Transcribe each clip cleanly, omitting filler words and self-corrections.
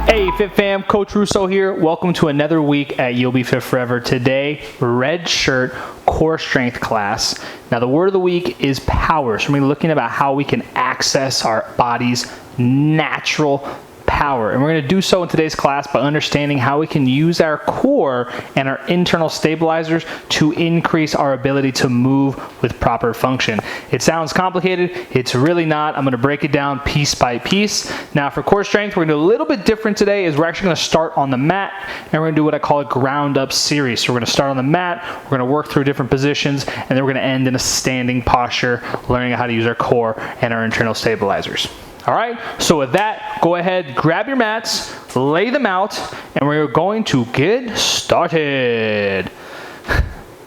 Hey Fit Fam, Coach Russo here. Welcome to another week at You'll Be Fit Forever. Today, red shirt core strength class. Now the word of the week is power. So we're looking about how we can access our body's natural power. And we're going to do so in today's class by understanding how we can use our core and our internal stabilizers to increase our ability to move with proper function. It sounds complicated. It's really not. I'm going to break it down piece by piece. Now for core strength, we're going to do a little bit different today. Is we're actually going to start on the mat and we're going to do what I call a ground up series. So we're going to start on the mat. We're going to work through different positions and then we're going to end in a standing posture, learning how to use our core and our internal stabilizers. All right, so with that, go ahead, grab your mats, lay them out, and we're going to get started.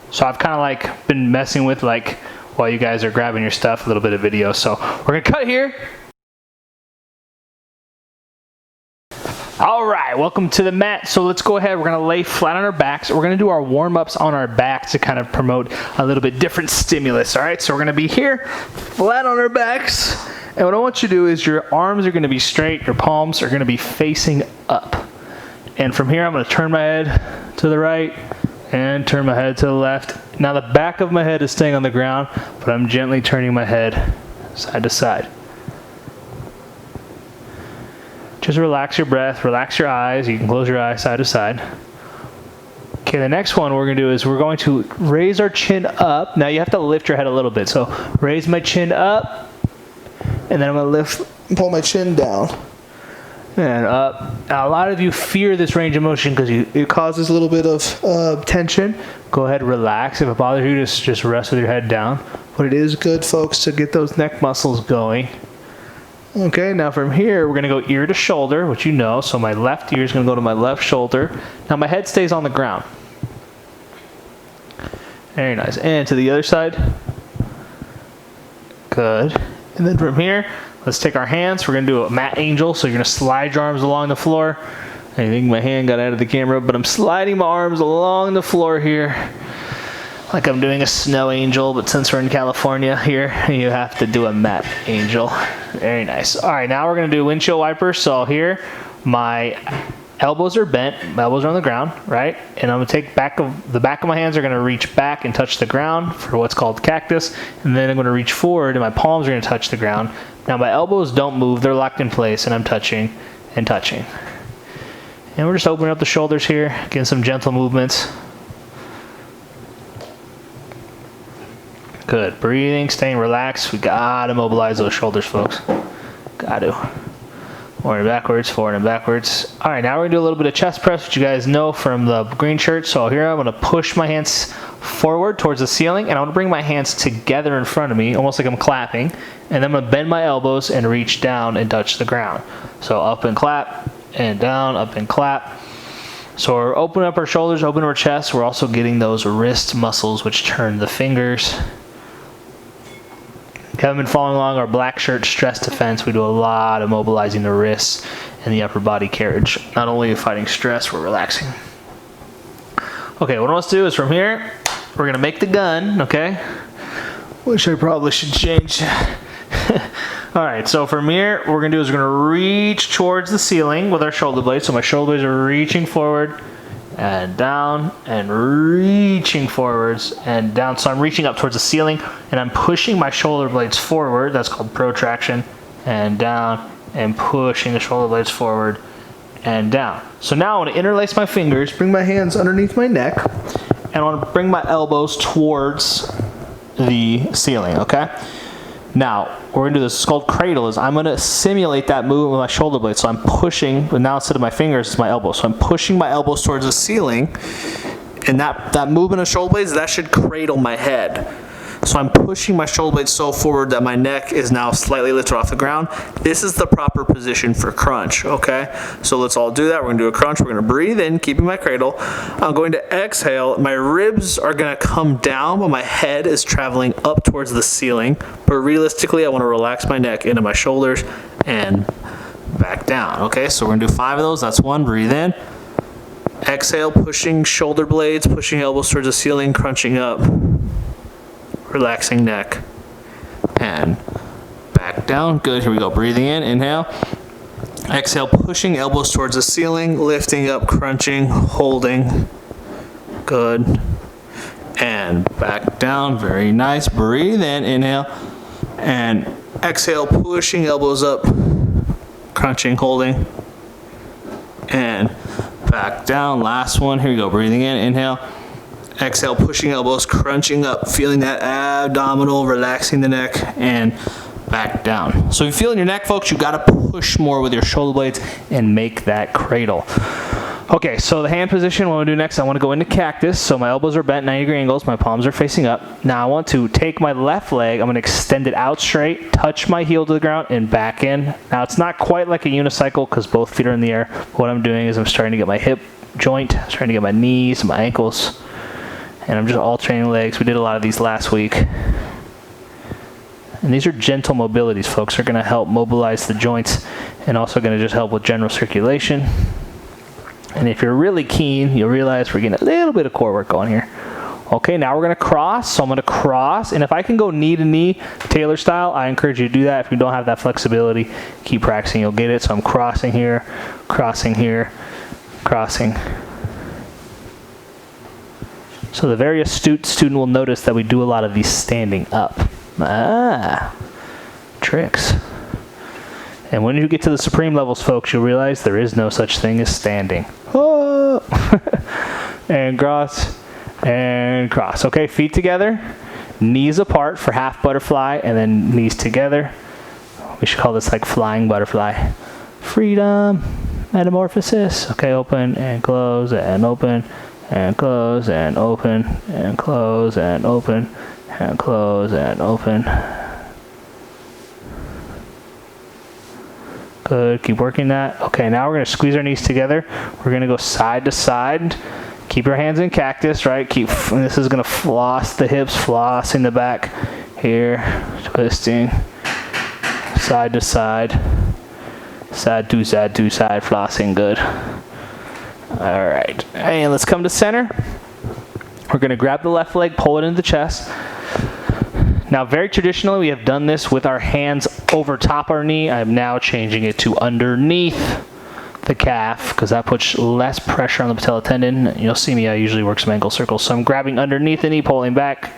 So I've kind of like been messing with like while you guys are grabbing your stuff, a little bit of video. So we're gonna cut here. All right, welcome to the mat. So let's go ahead, we're gonna lay flat on our backs. We're gonna do our warm-ups on our back to kind of promote a little bit different stimulus, all right? So we're gonna be here, flat on our backs. And what I want you to do is your arms are gonna be straight, your palms are gonna be facing up. And from here, I'm gonna turn my head to the right and turn my head to the left. Now the back of my head is staying on the ground, but I'm gently turning my head side to side. Just relax your breath, relax your eyes. You can close your eyes side to side. Okay, the next one we're gonna do is we're going to raise our chin up. Now you have to lift your head a little bit. So raise my chin up, and then I'm gonna lift and pull my chin down and up. Now a lot of you fear this range of motion because it causes a little bit of tension. Go ahead, relax. If it bothers you, just rest with your head down. But it is good, folks, to get those neck muscles going. Okay, now from here, we're gonna go ear to shoulder, which you know, so my left ear is gonna go to my left shoulder. Now my head stays on the ground. Very nice. And to the other side. Good. And then from here, let's take our hands. We're gonna do a mat angel, so you're gonna slide your arms along the floor. I think my hand got out of the camera, but I'm sliding my arms along the floor here. Like I'm doing a snow angel, but since we're in California here, you have to do a mat angel. Very nice. All right, now we're gonna do windshield wipers. So here, my elbows are bent, my elbows are on the ground, right? And I'm gonna take the back of my hands are gonna reach back and touch the ground for what's called cactus. And then I'm gonna reach forward and my palms are gonna touch the ground. Now my elbows don't move, they're locked in place and I'm touching and touching. And we're just opening up the shoulders here, getting some gentle movements. Good. Breathing, staying relaxed. We gotta mobilize those shoulders, folks. Gotta. Forward and backwards, forward and backwards. All right, now we're gonna do a little bit of chest press, which you guys know from the green shirt. So here I'm gonna push my hands forward towards the ceiling, and I wanna bring my hands together in front of me, almost like I'm clapping. And then I'm gonna bend my elbows and reach down and touch the ground. So up and clap, and down, up and clap. So we're opening up our shoulders, opening our chest. We're also getting those wrist muscles, which turn the fingers. If you haven't been following along our black shirt stress defense, we do a lot of mobilizing the wrists and the upper body carriage. Not only fighting stress, we're relaxing. Okay, what I want us to do is from here, we're gonna make the gun, okay? Which I probably should change. All right, so from here, what we're gonna do is we're gonna reach towards the ceiling with our shoulder blades. So my shoulder blades are reaching forward and down and reaching forwards and down. So I'm reaching up towards the ceiling and I'm pushing my shoulder blades forward. That's called protraction, and down and pushing the shoulder blades forward and down. So now I want to interlace my fingers, bring my hands underneath my neck, and I want to bring my elbows towards the ceiling, okay? Now, we're gonna do this, it's called cradle, is I'm gonna simulate that movement with my shoulder blades. So I'm pushing, but now instead of my fingers, it's my elbows. So I'm pushing my elbows towards the ceiling, and that movement of shoulder blades, that should cradle my head. So I'm pushing my shoulder blades so forward that my neck is now slightly lifted off the ground. This is the proper position for crunch, okay? So let's all do that. We're gonna do a crunch. We're gonna breathe in, keeping my cradle. I'm going to exhale. My ribs are gonna come down, but my head is traveling up towards the ceiling. But realistically, I wanna relax my neck into my shoulders and back down, okay? So we're gonna do 5 of those. That's 1, breathe in. Exhale, pushing shoulder blades, pushing elbows towards the ceiling, crunching up. Relaxing neck and back down. Good, here we go. Breathing in, inhale. Exhale, pushing elbows towards the ceiling, lifting up, crunching, holding. Good. And back down, very nice. Breathe in, inhale. And exhale, pushing elbows up, crunching, holding. And back down, last one. Here we go, breathing in, inhale. Exhale, pushing elbows, crunching up, feeling that abdominal, relaxing the neck, and back down. So if you feel in your neck, folks, you got to push more with your shoulder blades and make that cradle. Okay, so the hand position, what I'm going to do next, I want to go into cactus. So my elbows are bent 90-degree angles, my palms are facing up. Now I want to take my left leg, I'm going to extend it out straight, touch my heel to the ground, and back in. Now it's not quite like a unicycle because both feet are in the air. What I'm doing is I'm starting to get my hip joint, I'm starting to get my knees, my ankles, and I'm just alternating legs. We did a lot of these last week. And these are gentle mobilities, folks. They're going to help mobilize the joints and also going to just help with general circulation. And if you're really keen, you'll realize we're getting a little bit of core work going here. Okay, now we're going to cross. So I'm going to cross. And if I can go knee to knee, Taylor style, I encourage you to do that. If you don't have that flexibility, keep practicing. You'll get it. So I'm crossing here, crossing here, crossing. So the very astute student will notice that we do a lot of these standing up. Tricks. And when you get to the supreme levels, folks, you'll realize there is no such thing as standing. Oh. And cross, and cross. Okay, feet together, knees apart for half butterfly, and then knees together. We should call this like flying butterfly. Freedom, metamorphosis. Okay, open and close and open and close and open and close and open and close and open. Good, keep working that. Okay, now we're going to squeeze our knees together. We're going to go side to side. Keep your hands in cactus, right? This is going to floss the hips, flossing the back here, twisting, side to side, side to side to side, flossing, good. All right, and let's come to center. We're going to grab the left leg, pull it into the chest. Now, very traditionally, we have done this with our hands over top our knee. I'm now changing it to underneath the calf because that puts less pressure on the patella tendon. You'll see me, I usually work some ankle circles. So I'm grabbing underneath the knee, pulling back.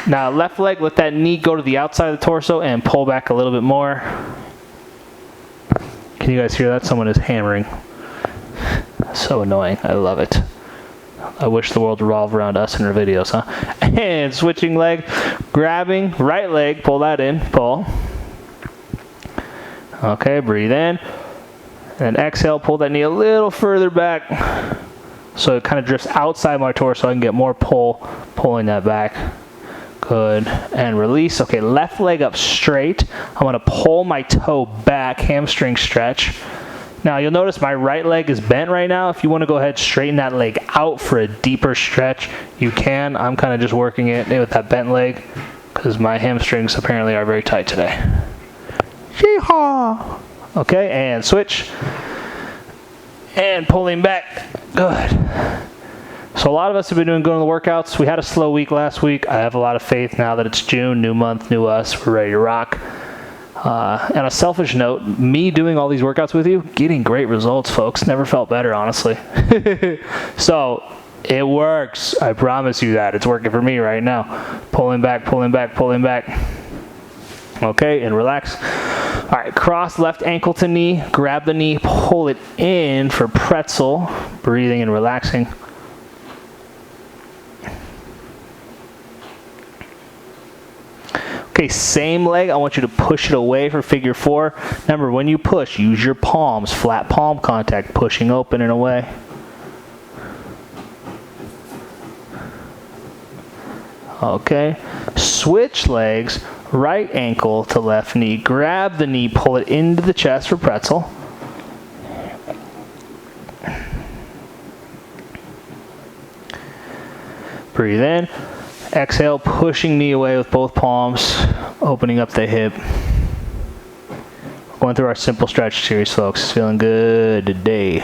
Now, left leg, let that knee go to the outside of the torso and pull back a little bit more. Can you guys hear that? Someone is hammering. So annoying. I love it. I wish the world revolved around us and our videos, huh? And switching leg, grabbing right leg, pull that in, pull. Okay, breathe in. And exhale, pull that knee a little further back so it kind of drifts outside my torso so I can get more pull, pulling that back. Good. And release. Okay, left leg up straight. I'm going to pull my toe back, hamstring stretch. Now, you'll notice my right leg is bent right now. If you want to go ahead, straighten that leg out for a deeper stretch, you can. I'm kind of just working it with that bent leg because my hamstrings apparently are very tight today. Yeehaw! Okay, and switch. And pulling back. Good. So a lot of us have been going to the workouts. We had a slow week last week. I have a lot of faith now that it's June, new month, new us. We're ready to rock. On a selfish note, me doing all these workouts with you, getting great results, folks. Never felt better, honestly. So, it works. I promise you that. It's working for me right now. Pulling back, pulling back, pulling back. Okay, and relax. All right, cross left ankle to knee. Grab the knee, pull it in for pretzel. Breathing and relaxing. Okay, same leg. I want you to push it away for figure 4. Remember, when you push, use your palms, flat palm contact, pushing open and away. Okay, switch legs, right ankle to left knee. Grab the knee, pull it into the chest for pretzel. Breathe in. Exhale, pushing knee away with both palms, opening up the hip. Going through our simple stretch series, folks. Feeling good today.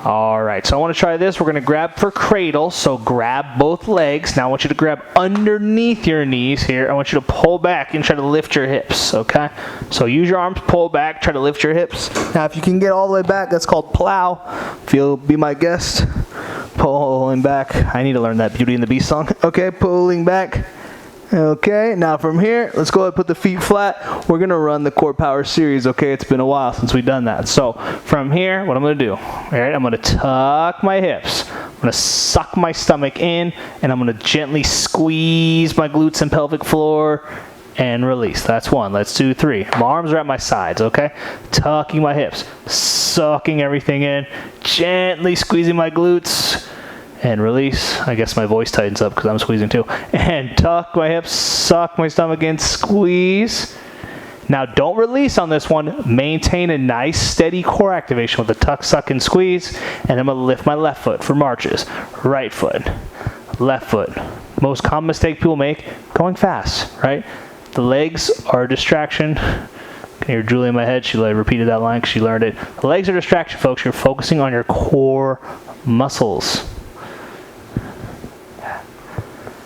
All right, so I want to try this. We're going to grab for cradle, so grab both legs. Now I want you to grab underneath your knees here. I want you to pull back and try to lift your hips, okay? So use your arms, pull back, try to lift your hips. Now if you can get all the way back, that's called plow. If you'll be my guest, pulling back. I need to learn that Beauty and the Beast song. Okay, pulling back. Okay, now from here, let's go ahead and put the feet flat. We're going to run the Core Power series, okay? It's been a while since we've done that. So from here, what I'm going to do, all right, I'm going to tuck my hips. I'm going to suck my stomach in, and I'm going to gently squeeze my glutes and pelvic floor and release. That's 1. Let's do 3. My arms are at my sides, okay? Tucking my hips, sucking everything in, gently squeezing my glutes, and release. I guess my voice tightens up because I'm squeezing too. And tuck my hips, suck my stomach in, squeeze. Now don't release on this one. Maintain a nice steady core activation with a tuck, suck, and squeeze. And I'm going to lift my left foot for marches. Right foot, left foot. Most common mistake people make, going fast, right? The legs are a distraction. I can hear Julie in my head. She repeated that line because she learned it. The legs are a distraction, folks. You're focusing on your core muscles.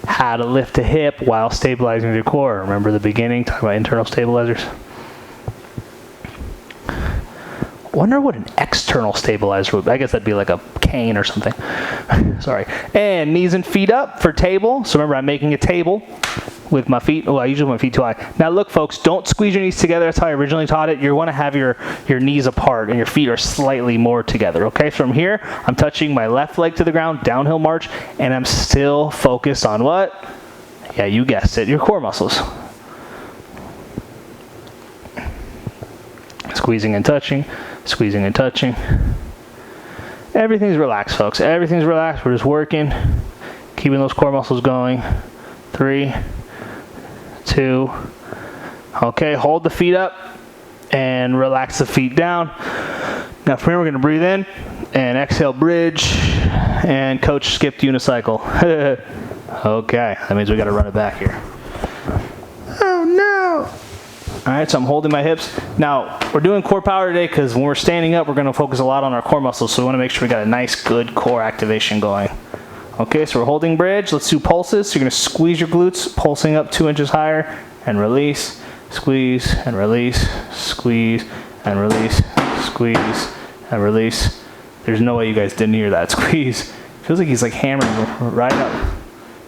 How to lift a hip while stabilizing your core. Remember the beginning, talking about internal stabilizers? Wonder what an external stabilizer would be. I guess that'd be like a cane or something. Sorry. And knees and feet up for table. So remember, I'm making a table with my feet. Oh, I usually have my feet too high. Now look, folks, don't squeeze your knees together. That's how I originally taught it. You want to have your knees apart and your feet are slightly more together. Okay, from here, I'm touching my left leg to the ground, downhill march, and I'm still focused on what? Yeah, you guessed it, your core muscles. Squeezing and touching, squeezing and touching. Everything's relaxed, folks. Everything's relaxed. We're just working, keeping those core muscles going. 3, 2. Okay, hold the feet up and relax the feet down. Now from here we're going to breathe in and exhale, bridge, and coach skipped unicycle. Okay, that means we got to run it back here. Oh no! All right, so I'm holding my hips. Now we're doing core power today because when we're standing up, we're going to focus a lot on our core muscles. So we want to make sure we got a nice, good core activation going. Okay, so we're holding bridge. Let's do pulses. So you're going to squeeze your glutes, pulsing up 2 inches higher, and release, squeeze, and release, squeeze, and release, squeeze, and release. There's no way you guys didn't hear that squeeze. Feels like he's like hammering right up.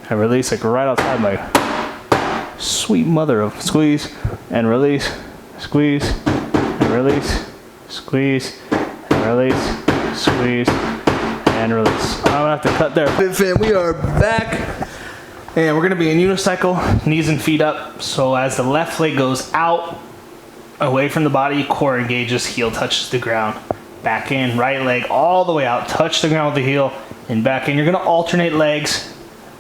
And release, like right outside my sweet mother of squeeze, and release, squeeze, and release, squeeze, and release, squeeze, and release. I'm gonna have to cut there. Fam, we are back. And we're gonna be in unicycle, knees and feet up. So as the left leg goes out, away from the body, core engages, heel touches the ground. Back in, right leg all the way out, touch the ground with the heel, and back in. You're gonna alternate legs,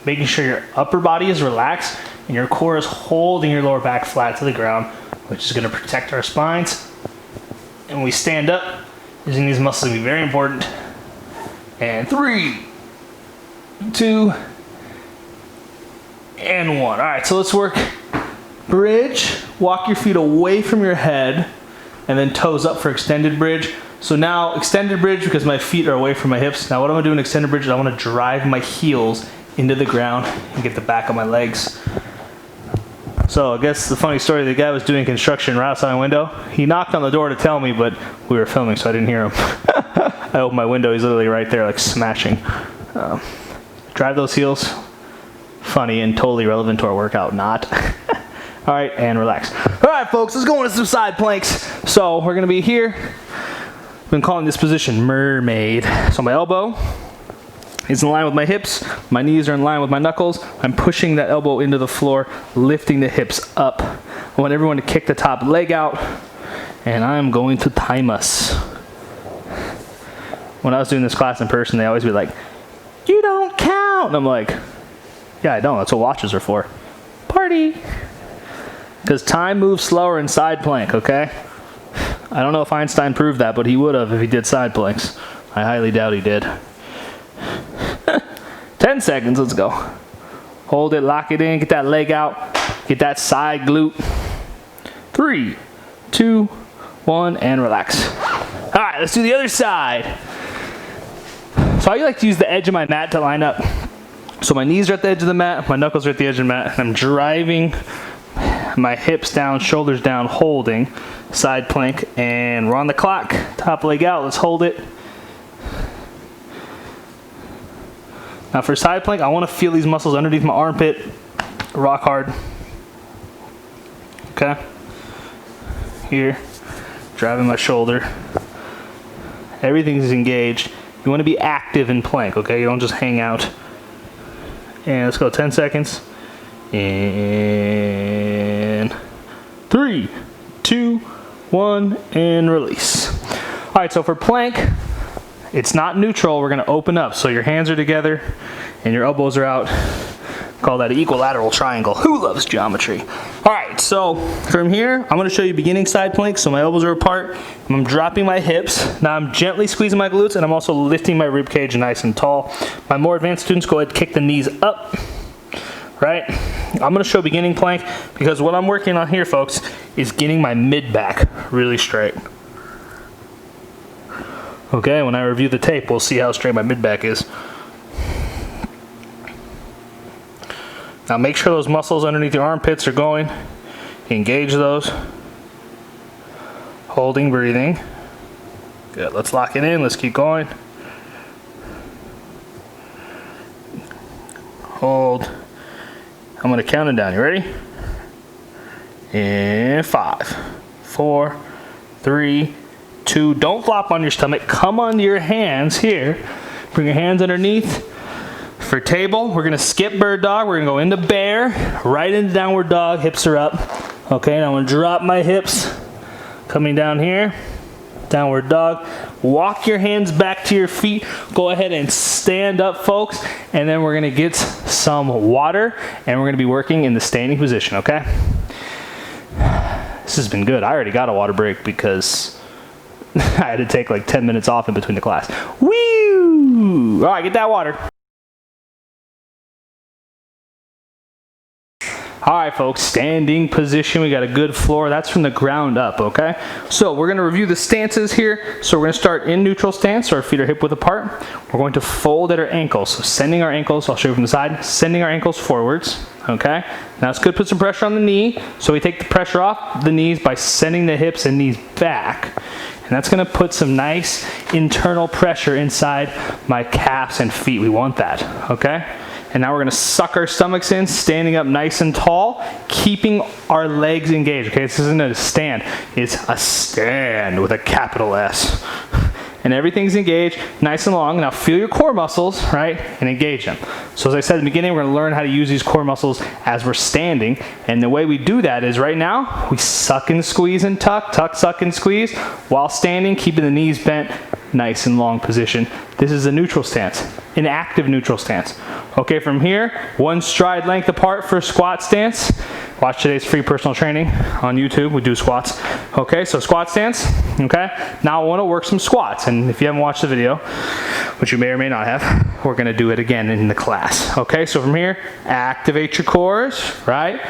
making sure your upper body is relaxed and your core is holding your lower back flat to the ground, which is gonna protect our spines. And when we stand up, using these muscles will be very important. And 3, 2, and 1. All right, so let's work bridge. Walk your feet away from your head and then toes up for extended bridge. So now extended bridge because my feet are away from my hips. Now what I'm gonna do in extended bridge is I wanna drive my heels into the ground and get the back of my legs. So I guess the funny story, the guy was doing construction right outside my window. He knocked on the door to tell me, but we were filming, so I didn't hear him. I opened my window, he's literally right there, like smashing. Drive those heels. Funny and totally relevant to our workout, not. All right, and relax. All right, folks, let's go into some side planks. So we're gonna be here. I've been calling this position mermaid. So my elbow is in line with my hips. My knees are in line with my knuckles. I'm pushing that elbow into the floor, lifting the hips up. I want everyone to kick the top leg out, and I'm going to time us. When I was doing this class in person, they always be like, "You don't count." And I'm like, yeah, I don't. That's what watches are for. Party. Because time moves slower in side plank, okay? I don't know if Einstein proved that, but he would have if he did side planks. I highly doubt he did. 10 seconds, let's go. Hold it, lock it in, get that leg out, get that side glute. 3, 2, 1, and relax. All right, let's do the other side. So I like to use the edge of my mat to line up. So my knees are at the edge of the mat, my knuckles are at the edge of the mat, and I'm driving my hips down, shoulders down, holding side plank, and we're on the clock. Top leg out, let's hold it. Now for side plank, I want to feel these muscles underneath my armpit, rock hard. Okay. Here, driving my shoulder. Everything's engaged. You want to be active in plank, okay? You don't just hang out. And let's go 10 seconds. And 3, 2, 1, and release. All right, so for plank, it's not neutral. We're gonna open up. So your hands are together and your elbows are out. Call that an equilateral triangle. Who loves geometry? All right, so from here, I'm gonna show you beginning side plank. So my elbows are apart. I'm dropping my hips. Now I'm gently squeezing my glutes and I'm also lifting my rib cage nice and tall. My more advanced students, go ahead, kick the knees up, right? I'm gonna show beginning plank because what I'm working on here, folks, is getting my mid back really straight. Okay, when I review the tape, we'll see how straight my mid back is. Now make sure those muscles underneath your armpits are going. Engage those. Holding, breathing. Good, let's lock it in, let's keep going. Hold. I'm gonna count it down, you ready? And 5, 4, 3, 2, don't flop on your stomach, come onto your hands here. Bring your hands underneath. For table, we're gonna skip bird dog, we're gonna go into bear, right into downward dog, hips are up. Okay, now I'm gonna drop my hips, coming down here, downward dog. Walk your hands back to your feet, go ahead and stand up, folks, and then we're gonna get some water, and we're gonna be working in the standing position, okay? This has been good. I already got a water break because I had to take like 10 minutes off in between the class. Woo! All right, get that water. All right, folks, standing position. We got a good floor. That's from the ground up, okay? So we're gonna review the stances here. So we're gonna start in neutral stance, so our feet are hip width apart. We're going to fold at our ankles. So sending our ankles, I'll show you from the side, sending our ankles forwards, okay? Now it's good to put some pressure on the knee. So we take the pressure off the knees by sending the hips and knees back. And that's gonna put some nice internal pressure inside my calves and feet. We want that, okay? And now we're gonna suck our stomachs in, standing up nice and tall, keeping our legs engaged. Okay, this isn't a stand, it's a stand with a capital S. And everything's engaged, nice and long. Now feel your core muscles, right, and engage them. So as I said in the beginning, we're gonna learn how to use these core muscles as we're standing. And the way we do that is right now, we suck and squeeze and tuck, tuck, suck and squeeze, while standing, keeping the knees bent, nice and long position. This is a neutral stance, an active neutral stance. Okay, from here, one stride length apart for squat stance. Watch today's free personal training on YouTube. We do squats. Okay, so squat stance. Okay, now I want to work some squats. And if you haven't watched the video, which you may or may not have, we're going to do it again in the class. Okay, so from here, activate your cores, right?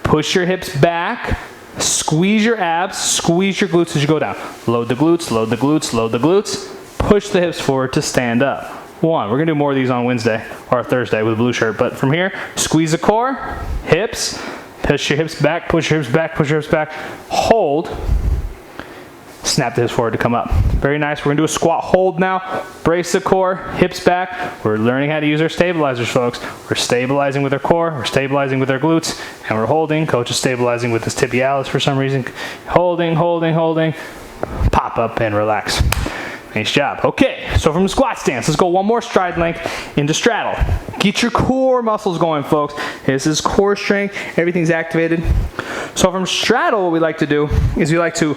Push your hips back. Squeeze your abs, squeeze your glutes as you go down. Load the glutes, load the glutes, load the glutes. Push the hips forward to stand up. One, we're gonna do more of these on Wednesday or Thursday with a blue shirt, but from here, squeeze the core, hips, push your hips back, push your hips back, push your hips back, hold, snap the hips forward to come up. Very nice, we're gonna do a squat hold now, brace the core, hips back. We're learning how to use our stabilizers, folks. We're stabilizing with our core, we're stabilizing with our glutes, and we're holding. Coach is stabilizing with his tibialis for some reason. Holding, holding, holding, pop up and relax. Nice job. Okay, so from the squat stance, let's go one more stride length into straddle. Get your core muscles going, folks. This is core strength. Everything's activated. So from straddle, what we like to do is we like to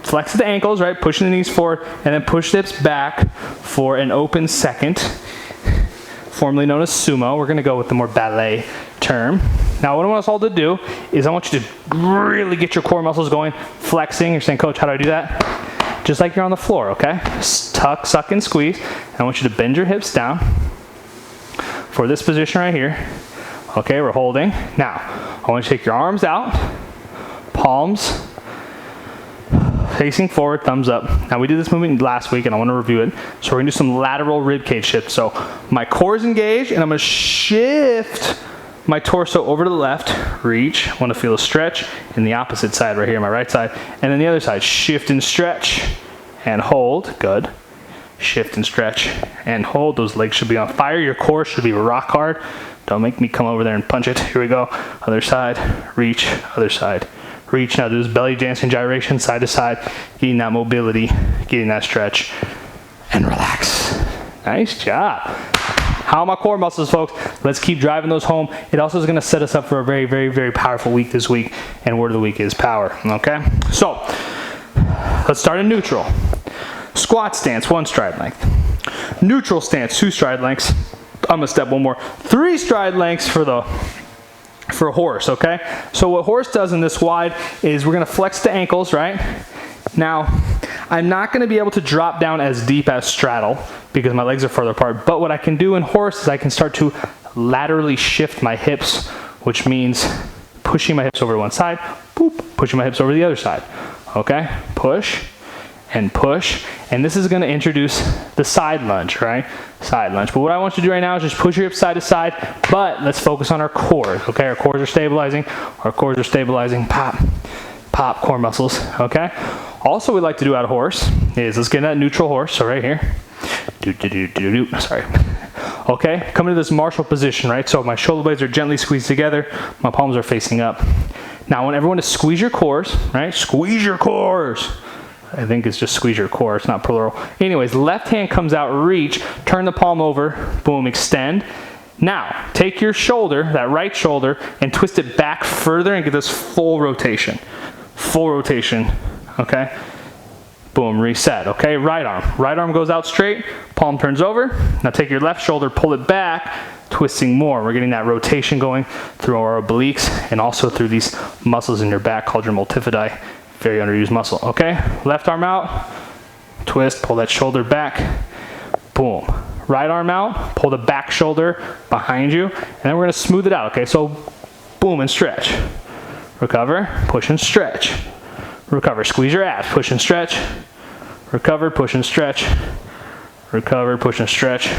flex the ankles, right? Pushing the knees forward, and then push the hips back for an open second, formerly known as sumo. We're gonna go with the more ballet term. Now what I want us all to do is I want you to really get your core muscles going, flexing. You're saying, Coach, how do I do that? Just like you're on the floor, okay? Tuck, suck, and squeeze. I want you to bend your hips down for this position right here. Okay, we're holding. Now, I want you to take your arms out, palms facing forward, thumbs up. Now we did this movement last week and I want to review it. So we're gonna do some lateral rib cage shifts. So my core is engaged and I'm gonna shift my torso over to the left, reach, I want to feel a stretch in the opposite side right here, my right side, and then the other side, shift and stretch and hold, good. Shift and stretch and hold, those legs should be on fire, your core should be rock hard. Don't make me come over there and punch it. Here we go, other side, reach, other side, reach. Now do this belly dancing gyration, side to side, getting that mobility, getting that stretch, and relax. Nice job. How are my core muscles, folks? Let's keep driving those home. It also is going to set us up for a very, very, very powerful week this week, and word of the week is power, okay? So, let's start in neutral. Squat stance, 1 stride length. Neutral stance, 2 stride lengths. I'm gonna step one more. 3 stride lengths for a horse, okay? So what horse does in this wide is we're gonna flex the ankles, right? Now, I'm not gonna be able to drop down as deep as straddle because my legs are further apart, but what I can do in horse is I can start to laterally shift my hips, which means pushing my hips over to one side, boop, pushing my hips over to the other side, okay? Push and push, and this is gonna introduce the side lunge, right? Side lunge, but what I want you to do right now is just push your hips side to side, but let's focus on our core, okay? Our cores are stabilizing, pop, pop core muscles, okay? Also, we like to do out of horse is let's get in that neutral horse. So right here, sorry. Okay, come into this Marshall position, right? So my shoulder blades are gently squeezed together, my palms are facing up. Now I want everyone to squeeze your cores, right? Squeeze your cores. I think it's just squeeze your core, it's not plural. Anyways, left hand comes out, reach, turn the palm over, boom, extend. Now, take your shoulder, that right shoulder, and twist it back further and get this full rotation. Full rotation, okay? Boom, reset, okay? Right arm goes out straight, palm turns over. Now take your left shoulder, pull it back, twisting more. We're getting that rotation going through our obliques and also through these muscles in your back called your multifidi. Very underused muscle, okay? Left arm out, twist, pull that shoulder back, boom. Right arm out, pull the back shoulder behind you, and then we're gonna smooth it out, okay? So, boom and stretch. Recover, push and stretch. Recover, squeeze your abs, push and stretch. Recover, push and stretch. Recover, push and stretch.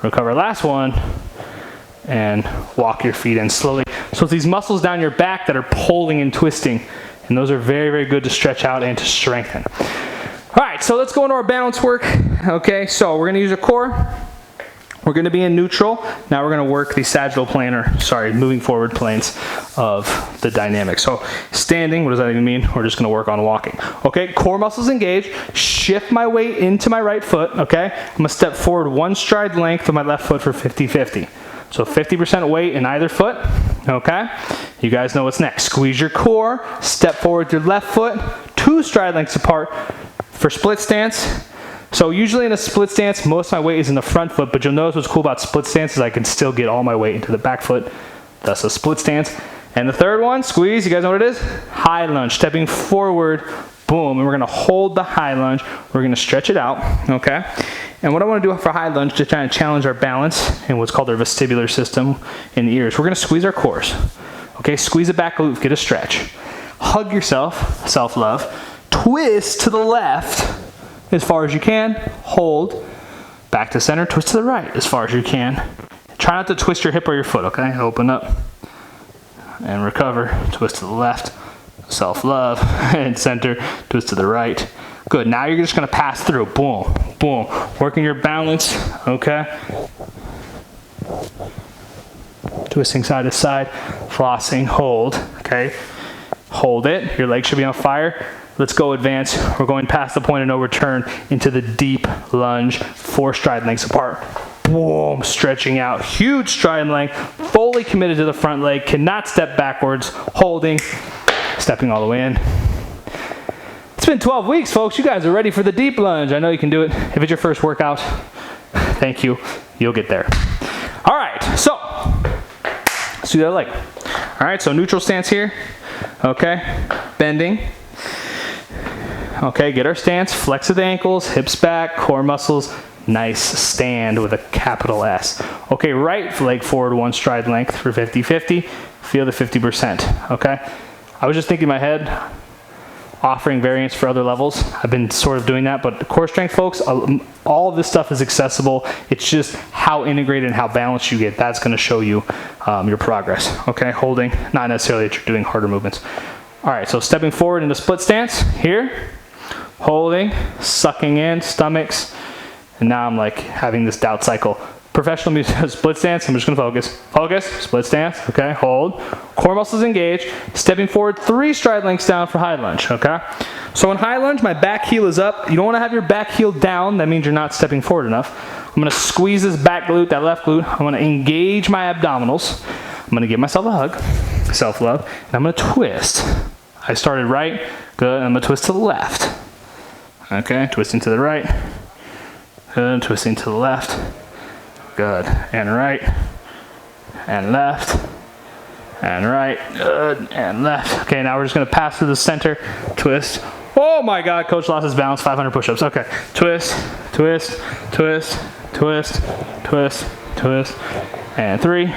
Recover, last one. And walk your feet in slowly. So it's these muscles down your back that are pulling and twisting. And those are very, very good to stretch out and to strengthen. All right, so let's go into our balance work. Okay, so we're gonna use a core. We're gonna be in neutral. Now we're gonna work the sagittal plane, moving forward planes of the dynamic. So standing, what does that even mean? We're just gonna work on walking. Okay, core muscles engaged. Shift my weight into my right foot, okay? I'm gonna step forward 1 stride length of my left foot for 50-50. So 50% weight in either foot, okay? You guys know what's next. Squeeze your core, step forward your left foot, 2 stride lengths apart for split stance. So usually in a split stance, most of my weight is in the front foot, but you'll notice what's cool about split stance is I can still get all my weight into the back foot. That's a split stance. And the third one, squeeze, you guys know what it is? High lunge, stepping forward, boom, and we're gonna hold the high lunge. We're gonna stretch it out, okay? And what I wanna do for high lunge to try and challenge our balance and what's called our vestibular system in the ears, we're gonna squeeze our cores. Okay, squeeze it back, get a stretch. Hug yourself, self-love. Twist to the left as far as you can, hold, back to center, twist to the right as far as you can. Try not to twist your hip or your foot, okay? Open up and recover, twist to the left, self-love, and center, twist to the right. Good, now you're just gonna pass through, boom, boom. Working your balance, okay? Twisting side to side, flossing, hold, okay? Hold it, your legs should be on fire. Let's go advance. We're going past the point of no return into the deep lunge, 4 stride lengths apart. Boom, stretching out, huge stride length, fully committed to the front leg, cannot step backwards, holding, stepping all the way in. It's been 12 weeks, folks. You guys are ready for the deep lunge. I know you can do it. If it's your first workout, thank you. You'll get there. All right, so let's do that leg. All right, so neutral stance here. Okay, bending. Okay, get our stance, flex of the ankles, hips back, core muscles, nice stand with a capital S. Okay, right leg forward 1 stride length for 50-50. Feel the 50%, okay? I was just thinking in my head, offering variants for other levels. I've been sort of doing that, but core strength, folks, all of this stuff is accessible. It's just how integrated and how balanced you get. That's gonna show you your progress, okay? Holding, not necessarily that you're doing harder movements. All right, so stepping forward into split stance here, holding, sucking in, stomachs, and now I'm like having this doubt cycle. Professional music, split stance, I'm just gonna focus, split stance, okay, hold, core muscles engaged, stepping forward 3 stride lengths down for high lunge, okay? So in high lunge, my back heel is up. You don't wanna have your back heel down, that means you're not stepping forward enough. I'm gonna squeeze this back glute, that left glute, I'm gonna engage my abdominals, I'm gonna give myself a hug, self-love, and I'm gonna twist. I started right, good, and I'm gonna twist to the left. Okay, twisting to the right, good, twisting to the left, good, and right, and left, and right, good, and left. Okay, now we're just gonna pass through the center, twist. Oh my God, coach lost his balance, 500 push-ups. Okay, twist, twist, twist, twist, twist, twist, and 3,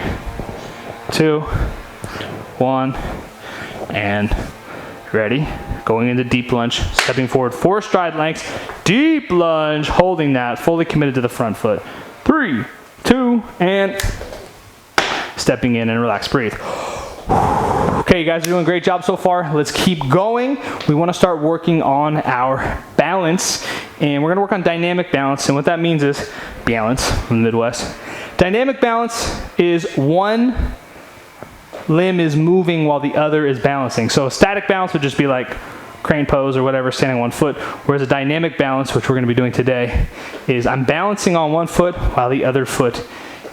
2, 1, and ready. Going into deep lunge, stepping forward 4 stride lengths, deep lunge, holding that, fully committed to the front foot. 3, 2, and stepping in and relax, breathe. Okay, you guys are doing a great job so far. Let's keep going. We want to start working on our balance, and we're going to work on dynamic balance. And what that means is balance from the Midwest. Dynamic balance is one limb is moving while the other is balancing. So a static balance would just be like crane pose or whatever, standing on one foot, whereas a dynamic balance, which we're going to be doing today, is I'm balancing on one foot while the other foot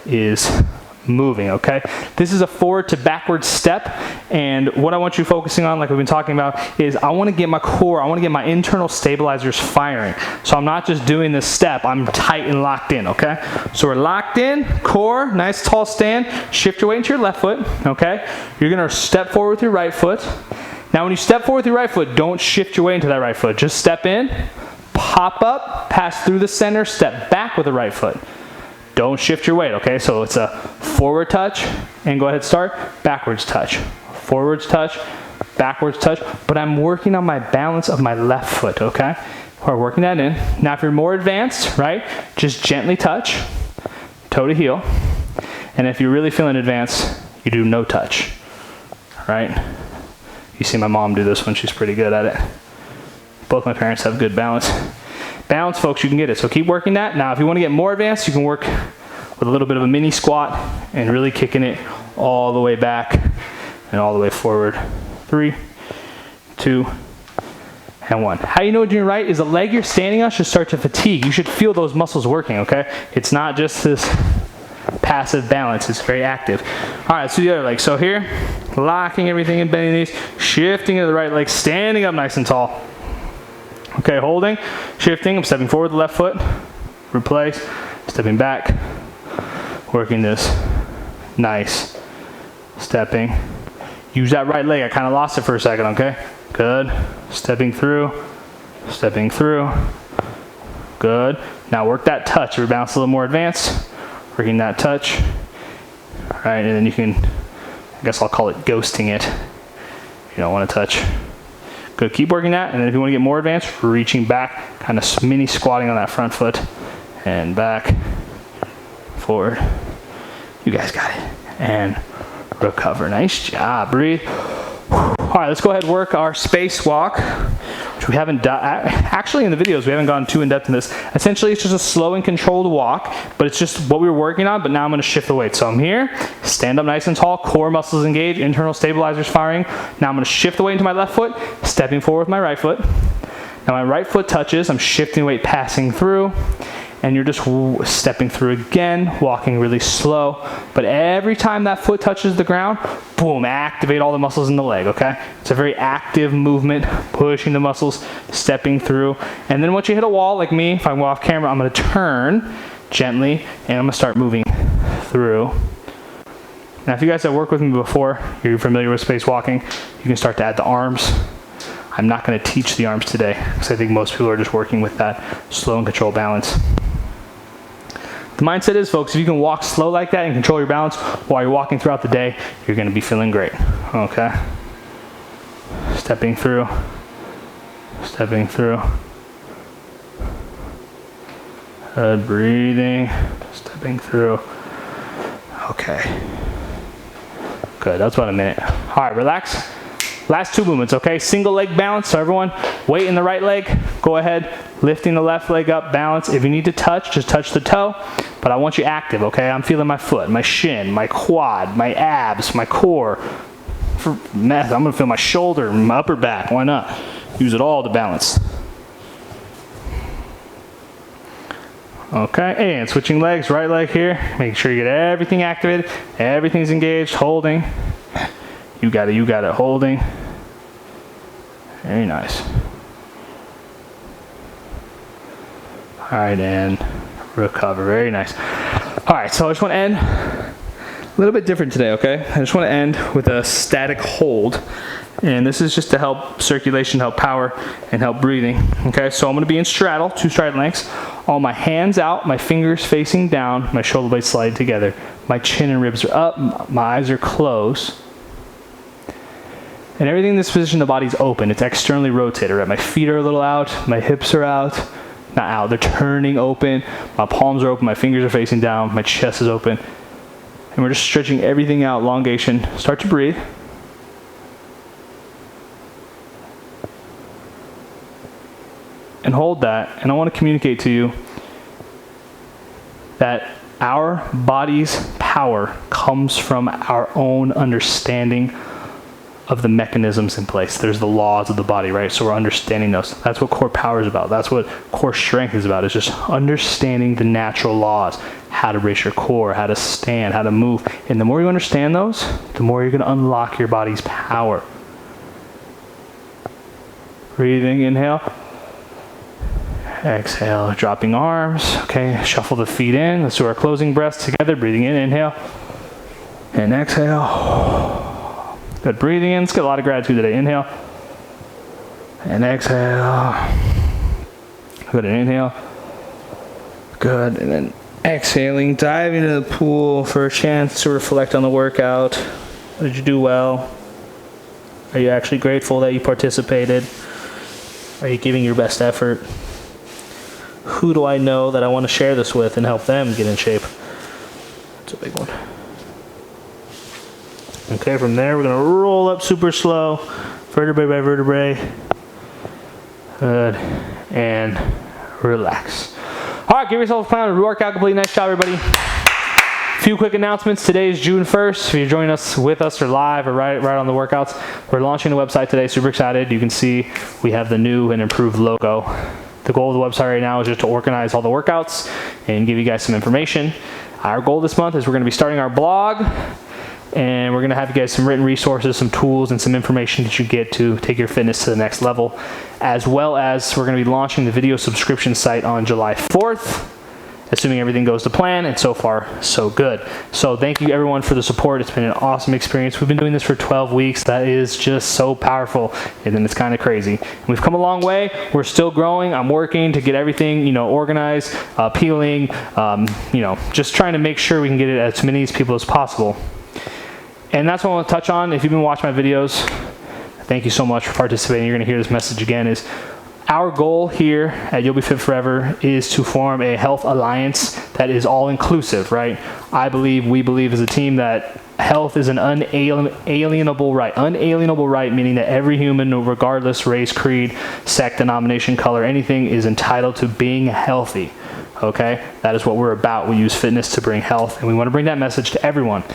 is moving, okay? This is a forward to backward step, and what I want you focusing on, like we've been talking about, is I want to get my core, I want to get my internal stabilizers firing. So I'm not just doing this step, I'm tight and locked in, okay? So we're locked in, core, nice tall stand, shift your weight into your left foot, okay? You're going to step forward with your right foot. Now when you step forward with your right foot, don't shift your weight into that right foot. Just step in, pop up, pass through the center, step back with the right foot. Don't shift your weight, okay? So it's a forward touch, and go ahead, start, backwards touch. Forwards touch, backwards touch, but I'm working on my balance of my left foot, okay? We're working that in. Now if you're more advanced, right, just gently touch, toe to heel. And if you're really feeling advanced, you do no touch, right? You see my mom do this one, she's pretty good at it. Both my parents have good balance. Balance, folks, you can get it. So keep working that. Now, if you want to get more advanced, you can work with a little bit of a mini squat and really kicking it all the way back and all the way forward. 3, 2, and 1. How you know when you're right is the leg you're standing on should start to fatigue. You should feel those muscles working, okay? It's not just this passive balance. It's very active. All right, let's do the other leg. So here, locking everything in, bending knees, shifting to the right leg, standing up nice and tall. Okay, holding, shifting, I'm stepping forward with the left foot, replace, stepping back, working this, nice, stepping. Use that right leg, I kind of lost it for a second, okay? Good, stepping through, good. Now work that touch, rebalance a little more advanced, working that touch, all right, and then you can, I guess I'll call it ghosting it. You don't want to touch. Good, keep working that, and then if you want to get more advanced, reaching back, kind of mini squatting on that front foot, and back, forward. You guys got it. And recover. Nice job. Breathe. All right, let's go ahead and work our space walk, which we haven't done. Actually, in the videos, we haven't gone too in-depth in this. Essentially, it's just a slow and controlled walk, but it's just what we were working on, but now I'm going to shift the weight. So I'm here, stand up nice and tall, core muscles engaged, internal stabilizers firing. Now I'm going to shift the weight into my left foot, stepping forward with my right foot. Now my right foot touches, I'm shifting weight, passing through, and you're just stepping through again, walking really slow. But every time that foot touches the ground, boom, activate all the muscles in the leg, okay? It's a very active movement, pushing the muscles, stepping through. And then once you hit a wall, like me, if I go off camera, I'm gonna turn gently, and I'm gonna start moving through. Now, if you guys have worked with me before, you're familiar with space walking, you can start to add the arms. I'm not gonna teach the arms today, because I think most people are just working with that slow and controlled balance. The mindset is, folks, if you can walk slow like that and control your balance while you're walking throughout the day, you're going to be feeling great, okay? Stepping through, Stepping through. Good, breathing, stepping through. Okay. Good, that's about a minute. All right, relax. Last 2 movements, okay? Single leg balance, so everyone, weight in the right leg. Go ahead, lifting the left leg up, balance. If you need to touch, just touch the toe, but I want you active, okay? I'm feeling my foot, my shin, my quad, my abs, my core. For math, I'm gonna feel my shoulder, my upper back, why not? Use it all to balance. Okay, and switching legs, right leg here. Make sure you get everything activated, everything's engaged, holding. You got it, holding. Very nice. All right, and recover, very nice. All right, so I just want to end a little bit different today, okay? I just want to end with a static hold. And this is just to help circulation, help power, and help breathing. Okay, so I'm going to be in straddle, 2 stride lengths. All my hands out, my fingers facing down, my shoulder blades slide together. My chin and ribs are up, my eyes are closed. And everything in this position, the body's open. It's externally rotated, right? My feet are a little out, my hips are out. Not out, they're turning open. My palms are open, my fingers are facing down, my chest is open. And we're just stretching everything out, elongation. Start to breathe. And hold that, and I want to communicate to you that our body's power comes from our own understanding of the mechanisms in place. There's the laws of the body, right? So we're understanding those. That's what core power is about. That's what core strength is about. It's just understanding the natural laws, how to brace your core, how to stand, how to move. And the more you understand those, the more you're going to unlock your body's power. Breathing, inhale. Exhale, dropping arms. Okay, shuffle the feet in. Let's do our closing breaths together. Breathing in, inhale. And exhale. Good, breathing in. Let's get a lot of gratitude today. Inhale. And exhale. Good, and inhale. Good, and then exhaling. Dive into the pool for a chance to reflect on the workout. Did you do well? Are you actually grateful that you participated? Are you giving your best effort? Who do I know that I want to share this with and help them get in shape? That's a big one. Okay, from there we're going to roll up super slow, vertebrae by vertebrae. Good. And relax. All right, give yourself a pound of workout complete. Nice job, everybody. Few quick announcements. Today is June 1st. If you're joining us with us or live or right on the workouts, we're launching the website today. Super excited. You can see we have the new and improved logo. The goal of the website right now is just to organize all the workouts and give you guys some information. Our goal this month is we're going to be starting our blog, and we're going to have you guys some written resources, some tools, and some information that you get to take your fitness to the next level, as well as we're going to be launching the video subscription site on July 4th. Assuming everything goes to plan, and so far, so good. So thank you everyone for the support. It's been an awesome experience. We've been doing this for 12 weeks. That is just so powerful, and then it's kind of crazy. We've come a long way. We're still growing. I'm working to get everything, organized, peeling, just trying to make sure we can get it as many people as possible. And that's what I want to touch on. If you've been watching my videos, thank you so much for participating. You're going to hear this message again is, our goal here at You'll Be Fit Forever is to form a health alliance that is all-inclusive, right? We believe as a team that health is an unalienable right. Unalienable right, meaning that every human, regardless race, creed, sect, denomination, color, anything, is entitled to being healthy, okay? That is what we're about. We use fitness to bring health, and we want to bring that message to everyone.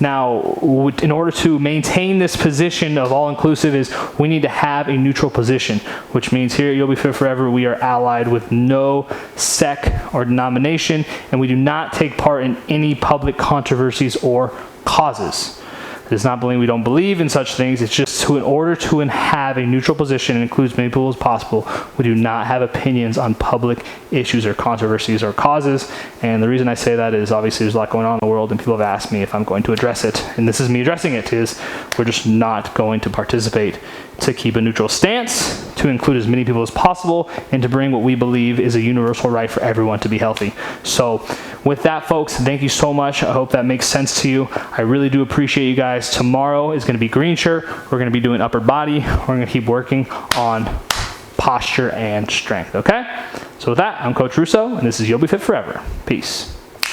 Now, in order to maintain this position of all-inclusive is we need to have a neutral position, which means here at You'll Be Fit Forever, we are allied with no sect or denomination, and we do not take part in any public controversies or causes. It does not mean we don't believe in such things. It's just in order to have a neutral position and include as many people as possible, we do not have opinions on public issues or controversies or causes. And the reason I say that is obviously there's a lot going on in the world, and people have asked me if I'm going to address it. And this is me addressing it, is we're just not going to participate, to keep a neutral stance, to include as many people as possible, and to bring what we believe is a universal right for everyone to be healthy. So with that, folks, thank you so much. I hope that makes sense to you. I really do appreciate you guys. Tomorrow is going to be green shirt. We're going to be doing upper body. We're going to keep working on posture and strength, okay? So with that, I'm Coach Russo, and this is You'll Be Fit Forever. Peace.